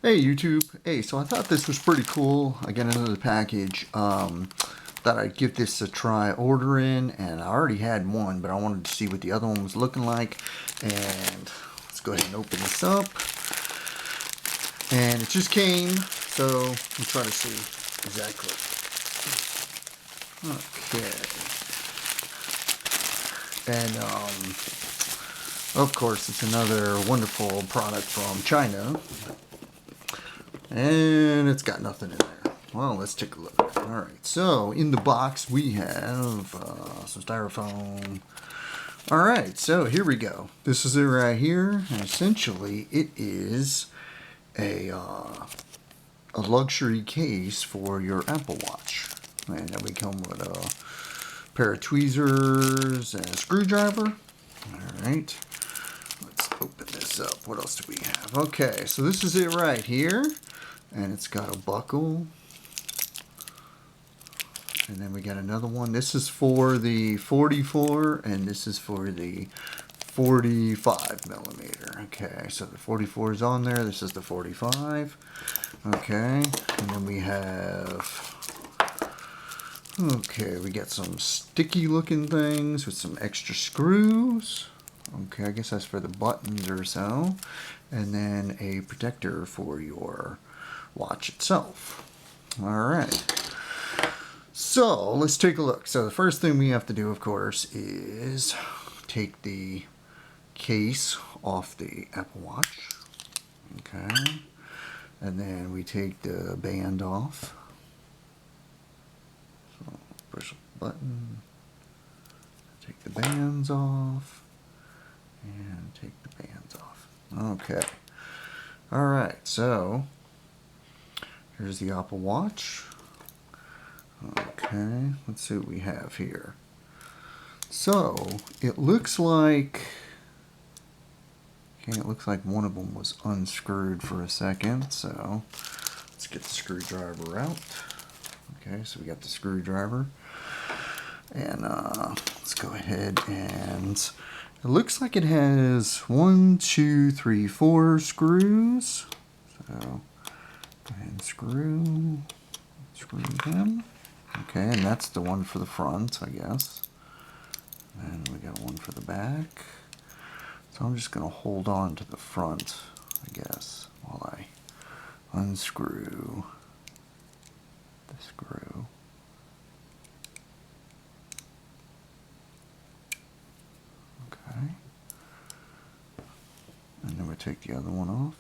Hey YouTube. Hey, so I thought this was pretty cool. I got another package. Thought I'd give this a try ordering, and I already had one, but I wanted to see what the other one was looking like. And let's go ahead and open this up. And it just came, so we'll try to see exactly. Okay. And of course, it's another wonderful product from China. And it's got nothing in there. Well, let's take a look. Alright, so in the box we have some styrofoam. Alright, so here we go. This is it right here. And essentially, it is a luxury case for your Apple Watch. And then we come with a pair of tweezers and a screwdriver. Alright, let's open this up. What else do we have? Okay, so this is it right here. And it's got a buckle. And then we got another one. This is for the 44 and this is for the 45 millimeter. Okay, so the 44 is on there. This is the 45. Okay, and then we have... Okay, we got some sticky looking things with some extra screws. Okay, I guess that's for the buttons or so. And then a protector for your watch itself. Alright, so let's take a look. So the first thing we have to do, of course, is take the case off the Apple Watch. Okay, and then we take the band off. So push the button, take the bands off, and take the bands off. Okay, alright, so here's the Apple Watch. Okay, let's see what we have here. So, it looks like... Okay, it looks like one of them was unscrewed for a second, so let's get the screwdriver out. Okay, so we got the screwdriver. And let's go ahead and... It looks like it has 1, 2, 3, 4 screws. So, go ahead and screw them. Okay, and that's the one for the front, I guess. And we got one for the back. So I'm just going to hold on to the front, I guess, while I unscrew the screw. Okay. And then we take the other one off.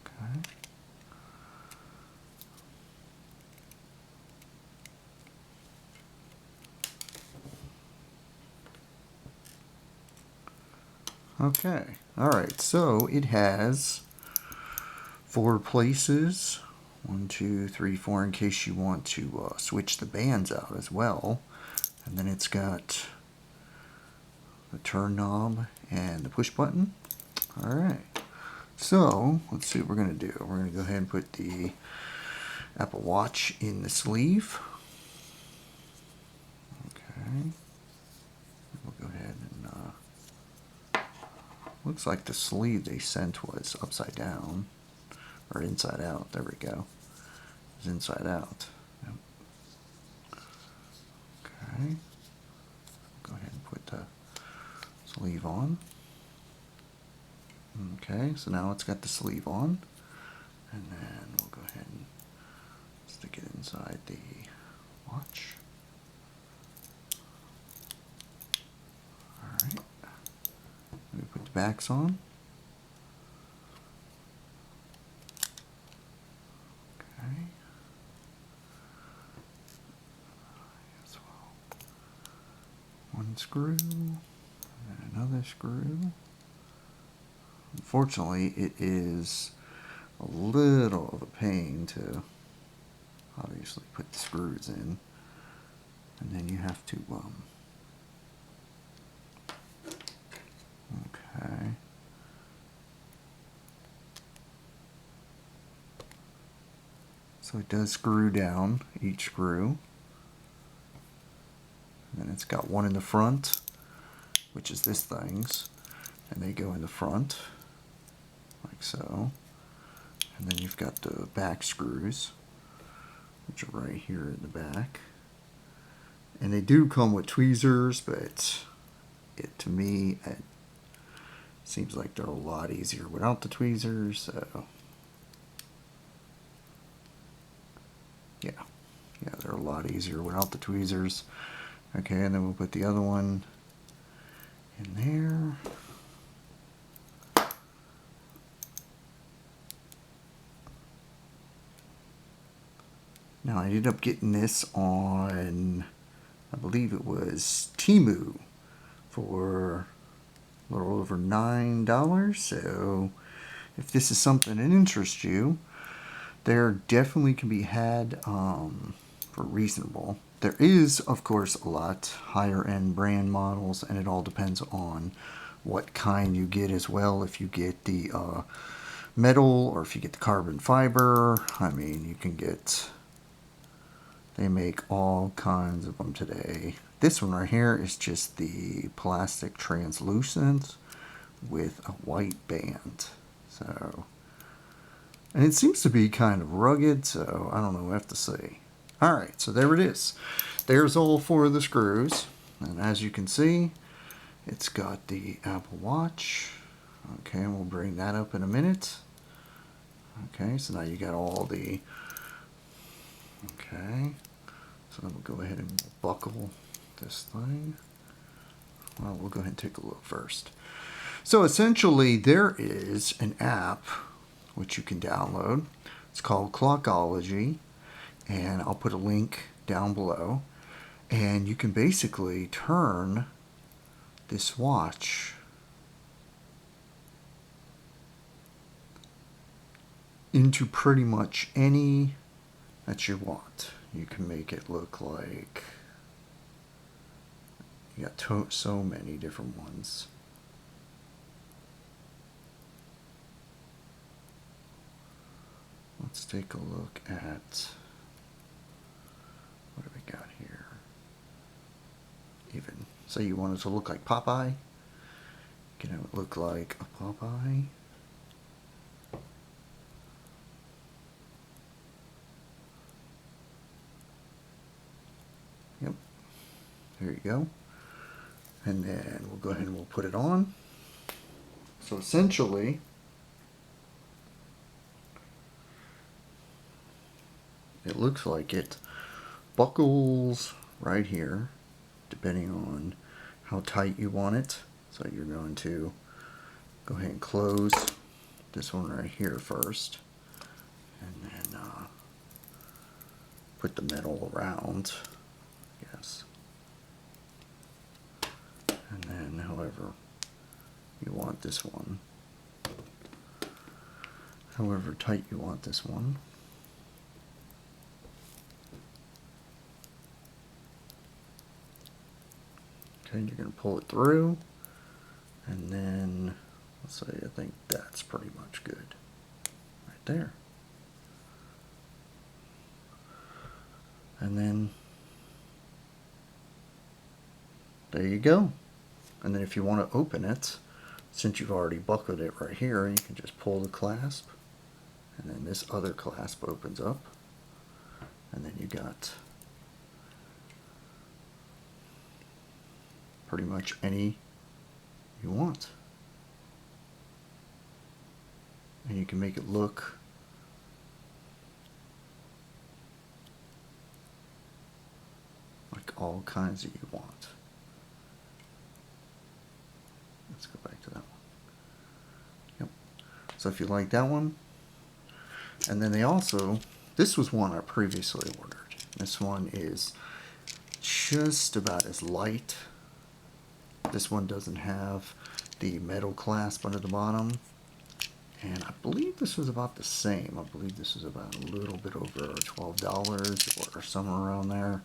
Okay. Okay, alright, so it has 4 places. 1, 2, 3, 4 in case you want to switch the bands out as well. And then it's got the turn knob and the push button. Alright, so let's see what we're going to do. We're going to go ahead and put the Apple Watch in the sleeve. Okay, we'll go ahead and looks like the sleeve they sent was upside down, or inside out. There we go. It's inside out. Yep. Okay. Go ahead and put the sleeve on. Okay, so now it's got the sleeve on. And then we'll go ahead and stick it inside the watch. Alright. Let me put the backs on. Okay. As well. One screw, and another screw. Unfortunately, it is a little of a pain to obviously put the screws in, and then you have to okay. So it does screw down each screw. And then it's got one in the front, which is this thing's. and they go in the front, like so. And then you've got the back screws, which are right here in the back. And they do come with tweezers, but to me, it seems like they're a lot easier without the tweezers, so yeah, they're a lot easier without the tweezers. Okay, and then we'll put the other one in there. Now I ended up getting this on, I believe it was Temu, for a little over $9. So if this is something that interests you, there definitely can be had for reasonable. There is, of course, a lot higher end brand models, and it all depends on what kind you get as well. If you get the metal or if you get the carbon fiber, I mean, you can get, they make all kinds of them today. This one right here is just the plastic translucent with a white band. So, and it seems to be kind of rugged, so I don't know what I have to say. Alright, so there it is. There's all 4 of the screws. And as you can see, it's got the Apple Watch. Okay, and we'll bring that up in a minute. Okay, so now you got all the... Okay, so then we'll go ahead and buckle this thing. Well, we'll go ahead and take a look first. So essentially, there is an app which you can download. It's called Clockology, and I'll put a link down below. And you can basically turn this watch into pretty much any that you want. You can make it look like you got so many different ones. Let's take a look at, what do we got here? Even say you want it to look like Popeye, you can have it look like a Popeye. Yep, there you go. And then we'll go ahead and we'll put it on. So essentially, it looks like it buckles right here, depending on how tight you want it. So you're going to go ahead and close this one right here first, and then put the metal around, yes. And then however you want this one, however tight you want this one. Okay, you're going to pull it through, and then let's say I think that's pretty much good right there. And then there you go. And then if you want to open it, since you've already buckled it right here, you can just pull the clasp, and then this other clasp opens up, and then you got pretty much any you want. And you can make it look like all kinds that you want. Let's go back to that one. Yep. So if you like that one, and then they also, this was one I previously ordered. This one is just about as light. This one doesn't have the metal clasp under the bottom. And I believe this was about the same. I believe this was about a little bit over $12 or somewhere around there.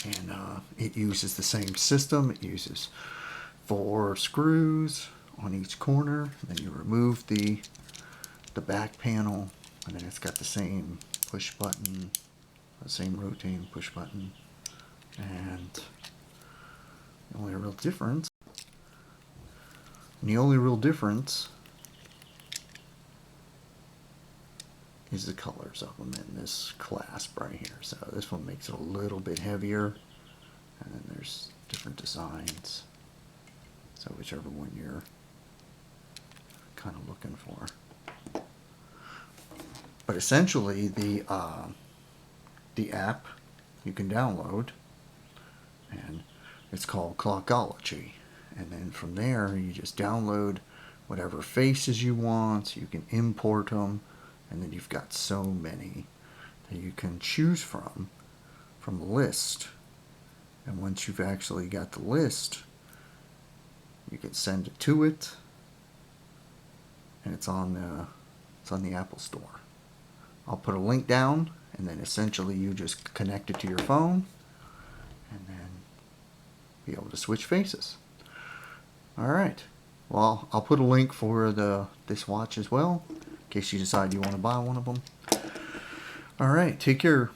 And it uses the same system. It uses 4 screws on each corner. Then you remove the back panel, and then it's got the same push button, the same rotating push button. And the only real difference, And the only real difference is the colors of them in this clasp right here. So this one makes it a little bit heavier, and then there's different designs. So whichever one you're kind of looking for. But essentially the app you can download, and it's called Clockology. And then from there you just download whatever faces you want. You can import them, and then you've got so many that you can choose from the list. And once you've actually got the list, you can send it to it, and it's on the Apple Store. I'll put a link down, and then essentially you just connect it to your phone and then be able to switch faces. Alright, well, I'll put a link for this watch as well, in case you decide you want to buy one of them. Alright, take care.